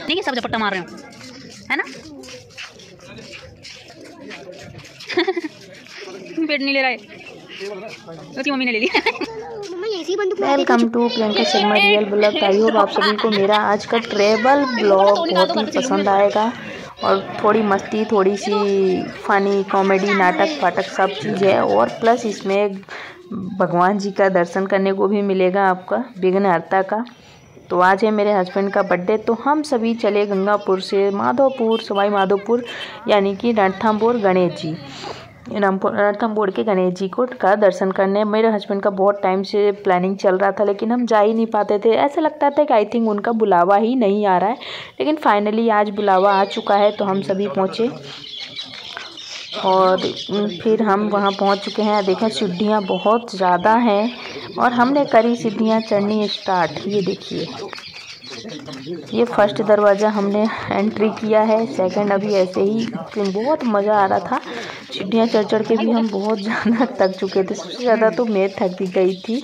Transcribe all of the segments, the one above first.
देखिए सब झपट्टा मार रहे हो, है ना। पेट नहीं ले रहा है, उसकी मम्मी ने ले ली। Welcome to Priyanka Sharma real blog. I hope आप सभी को मेरा आज का ट्रेवल ब्लॉग बहुत ही पसंद आएगा और थोड़ी मस्ती, थोड़ी सी फनी कॉमेडी, नाटक फाटक सब चीज़ है और प्लस इसमें भगवान जी का दर्शन करने को भी मिलेगा आपका, विघ्नहर्ता का। तो आज है मेरे हस्बैंड का बर्थडे, तो हम सभी चले गंगापुर से माधोपुर, सवाई माधोपुर यानी कि रणथंभौर गणेश जी, रणथंभौर के गणेश जी को का दर्शन करने। मेरे हस्बैंड का बहुत टाइम से प्लानिंग चल रहा था लेकिन हम जा ही नहीं पाते थे। ऐसा लगता था कि आई थिंक उनका बुलावा ही नहीं आ रहा है, लेकिन फाइनली आज बुलावा आ चुका है तो हम सभी पहुँचे और फिर हम वहाँ पहुँच चुके हैं। देखें सीढ़ियाँ बहुत ज़्यादा हैं और हमने करी सीढ़ियाँ चढ़नी स्टार्ट। ये देखिए, ये फर्स्ट दरवाज़ा हमने एंट्री किया है, सेकंड अभी ऐसे ही। बहुत मज़ा आ रहा था, सीढ़ियाँ चढ़ चढ़ के भी हम बहुत ज़्यादा थक चुके थे। सबसे ज़्यादा तो मैं थक गई थी,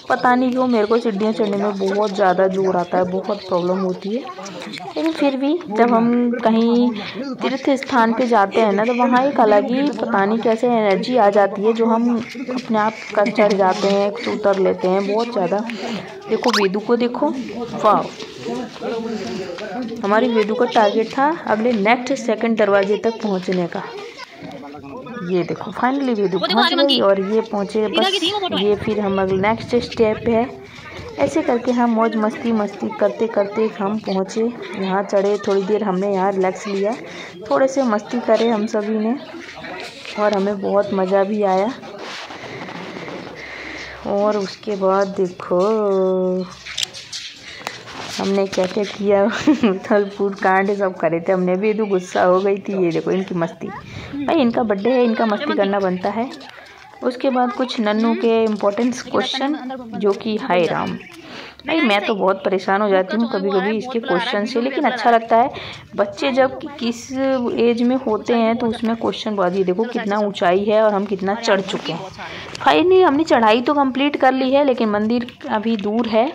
पता नहीं क्यों मेरे को सीढ़ियाँ चढ़ने में बहुत ज़्यादा जोर आता है, बहुत प्रॉब्लम होती है। लेकिन फिर भी जब हम कहीं तीर्थ स्थान पे जाते हैं ना तो वहाँ एक अलग ही पता नहीं कैसे एनर्जी आ जाती है जो हम अपने आप कर चढ़ जाते हैं, उतर लेते हैं बहुत ज़्यादा। देखो वेदू को देखो, वाह। हमारी वेदू का टारगेट था अगले नेक्स्ट सेकंड दरवाजे तक पहुँचने का। ये देखो फाइनली वेदू पहुँच गई और ये पहुँचे बस। ये फिर हम अगले नेक्स्ट स्टेप है। ऐसे करके हम मौज मस्ती करते करते हम पहुँचे, यहाँ चढ़े। थोड़ी देर हमने यहाँ रिलैक्स लिया, थोड़े से मस्ती करे हम सभी ने और हमें बहुत मज़ा भी आया। और उसके बाद देखो हमने क्या क्या किया, उथल-पुथल कांड सब करे थे हमने। वेदू गुस्सा हो गई थी। ये देखो इनकी मस्ती, भाई इनका बर्थडे है, इनका मस्ती करना बनता है। उसके बाद कुछ नन्नू के इम्पोर्टेंस क्वेश्चन जो कि हाय राम, भाई मैं तो बहुत परेशान हो जाती हूँ कभी कभी इसके क्वेश्चन से, लेकिन अच्छा लगता है। बच्चे जब किस एज में होते हैं तो उसमें क्वेश्चन बहुत ही, देखो कितना ऊंचाई है और हम कितना चढ़ चुके हैं। फाइनली हमने चढ़ाई तो कंप्लीट कर ली है लेकिन मंदिर अभी दूर है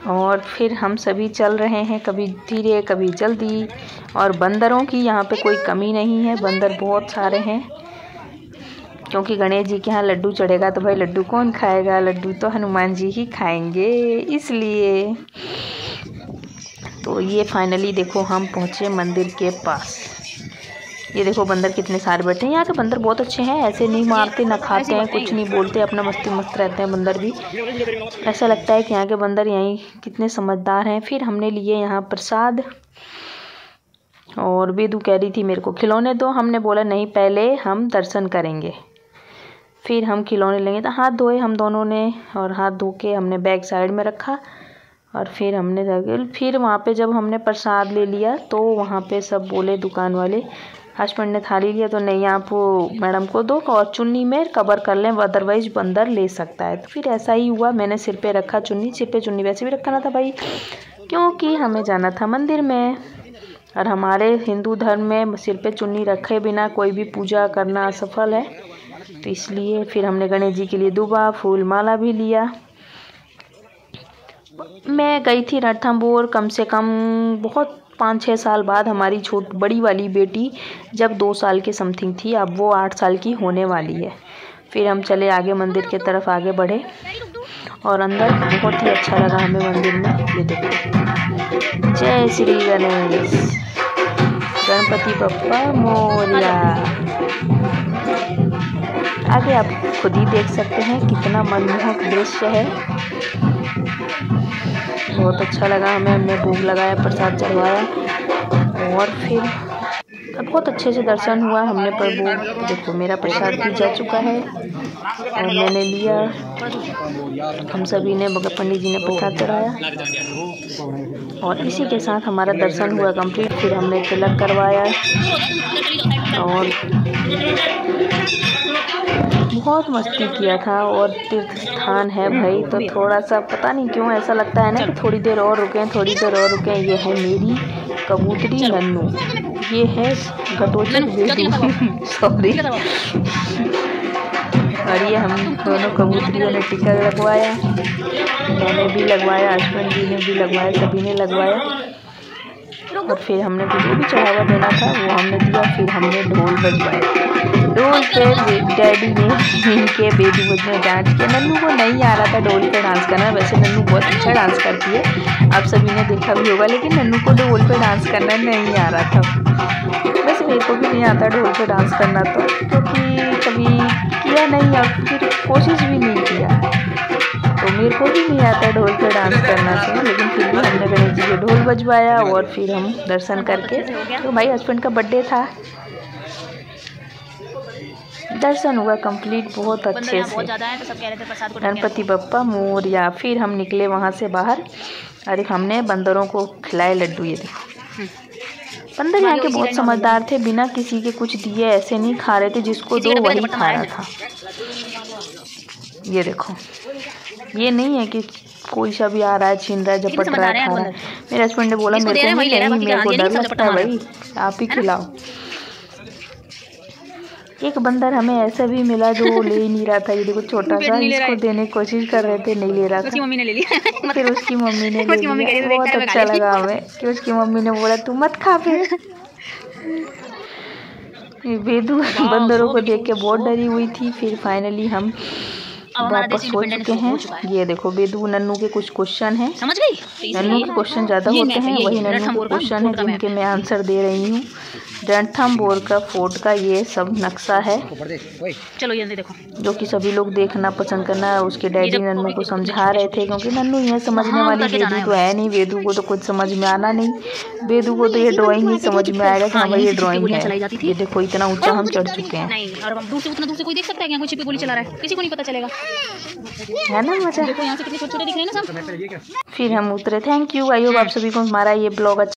और फिर हम सभी चल रहे हैं, कभी धीरे कभी जल्दी। और बंदरों की यहाँ पे कोई कमी नहीं है, बंदर बहुत सारे हैं क्योंकि गणेश जी के यहाँ लड्डू चढ़ेगा तो भाई लड्डू कौन खाएगा, लड्डू तो हनुमान जी ही खाएंगे इसलिए। तो ये फाइनली देखो हम पहुँचे मंदिर के पास। ये देखो बंदर कितने सारे बैठे हैं। यहाँ के बंदर बहुत अच्छे हैं, ऐसे नहीं मारते ना खाते हैं, कुछ नहीं बोलते, अपना मस्ती मस्त रहते हैं बंदर भी। ऐसा लगता है कि यहाँ के बंदर यहीं कितने समझदार हैं। फिर हमने लिए यहाँ प्रसाद और वेदू कह रही थी मेरे को खिलौने दो। हमने बोला नहीं, पहले हम दर्शन करेंगे फिर हम खिलौने लेंगे। तो हाथ धोए हम दोनों ने और हाथ धो के हमने बैग साइड में रखा और फिर हमने फिर वहाँ पे जब हमने प्रसाद ले लिया तो वहाँ पे सब बोले दुकान वाले, हस्बैंड ने थाली लिया तो नहीं आप मैडम को दो और चुन्नी में कवर कर लें, अदरवाइज बंदर ले सकता है। तो फिर ऐसा ही हुआ, मैंने सिर पे रखा चुन्नी। सिर पे चुन्नी वैसे भी रखना था भाई क्योंकि हमें जाना था मंदिर में और हमारे हिंदू धर्म में सिर पे चुन्नी रखे बिना कोई भी पूजा करना असफल है। तो इसलिए फिर हमने गणेश जी के लिए दुबा फूल माला भी लिया। मैं गई थी रणथंभौर कम से कम बहुत 5-6 साल बाद। हमारी बड़ी वाली बेटी जब 2 साल के समथिंग थी, अब वो 8 साल की होने वाली है। फिर हम चले आगे मंदिर की तरफ आगे बढ़े और अंदर बहुत ही अच्छा लगा हमें मंदिर में। ये देखो जय श्री गणेश, गणपति बप्पा मोरया। आगे आप खुद ही देख सकते हैं कितना मनमोहक दृश्य है, बहुत अच्छा लगा हमें। हमने भोग लगाया, प्रसाद चढ़वाया और फिर बहुत अच्छे से दर्शन हुआ। हमने पर भोग देखो मेरा प्रसाद भी जा चुका है और मैंने लिया, हम सभी ने पंडित जी ने प्रसाद चढ़ाया और इसी के साथ हमारा दर्शन हुआ कंप्लीट। फिर हमने तिलक करवाया और बहुत मस्ती किया था। और तीर्थ स्थान है भाई तो थोड़ा सा पता नहीं क्यों ऐसा लगता है ना कि थोड़ी देर और रुकें, थोड़ी देर और रुकें। ये है मेरी कबूतरी नन्नू, ये है घटोचक वेदू सॉरी और ये हम दोनों कबूतरियों ने टिका लगवाया, मैंने भी लगवाया, हस्बैंड जी ने भी लगवाया, सभी ने लगवाया। और फिर हमने जो भी चढ़ावा देना था वो हमने दिया। फिर हमने ढोल बजवाया। ढोल पे डैडी ने इनके बेबी बुद्ध में डांस किया। नन्नू को नहीं आ रहा था ढोल पे डांस करना, वैसे नन्नू बहुत अच्छा डांस करती है, आप सभी ने देखा भी होगा, लेकिन नन्नू को ढोल पे डांस करना नहीं आ रहा था। वैसे मेरे को भी नहीं आता ढोल पे डांस करना, तो क्योंकि कभी किया नहीं और फिर कोशिश भी नहीं किया, तो मेरे को भी नहीं आता ढोल पे डांस करना तो। लेकिन फिर भी हमने गणेश जी को ढोल बजवाया और फिर हम दर्शन करके, तो भाई हस्बैंड का बर्थडे था, दर्शन हुआ कंप्लीट बहुत अच्छे से। गणपति बप्पा मोरया। फिर हम निकले वहाँ से बाहर और हमने बंदरों को खिलाए लड्डू। ये देखो बंदर यहाँ के बहुत समझदार थे, बिना किसी के कुछ दिए ऐसे नहीं खा रहे थे, जिसको दो वही खा रहा था। ये देखो, ये नहीं है कि कोई सा भी आ रहा है, छीन रहा है, झपट रहा है, खा रहा है। मेरे हस्बैंड ने बोला मेरे को डर लगता है भाई, आप ही खिलाओ। एक बंदर हमें ऐसा भी मिला जो ले ही नहीं रहा था। ये देखो छोटा सा, इसको देने की कोशिश कर रहे थे, नहीं ले रहा था। उसकी मम्मी ने ले लिया। फिर उसकी मम्मी ने ले लिया। बहुत अच्छा लगा हमें कि उसकी मम्मी ने बोला तू मत खा। फिर वेदू बंदरों को देख के बहुत डरी हुई थी। फिर फाइनली हम वापस हो चुके हैं। ये देखो वेदू नन्नू के कुछ क्वेश्चन हैं, नन्नू के क्वेश्चन ज़्यादा होते हैं, वही नन्नू के क्वेश्चन है जिनके मैं आंसर दे रही हूँ। रणथंभौर का फोर्ट का ये सब नक्शा है, चलो ये देखो, जो कि सभी लोग देखना पसंद करना। उसके डैडी नन्नू को समझा रहे थे, क्योंकि नन्नू ये समझने वाली वेदू तो है नहीं, वेदू को तो कुछ समझ में आना नहीं, वेदू को तो ये ड्राइंग ही समझ में आएगा कि हाँ भाई ये ड्राइंग है। ये देखो इतना ऊंचा हम चढ़ चुके हैं। और दूर से उतना दूर से कोई देख सकता है क्या कोई छिपी गोली चला रहा है, किसी को नहीं पता चलेगा, है ना मजा। देखो यहाँ से कितने छोटे छोटे दिख रहे हैं ना सब। फिर हम उतरे। Thank you. आई होप आप सभी को हमारा ये ब्लॉग अच्छा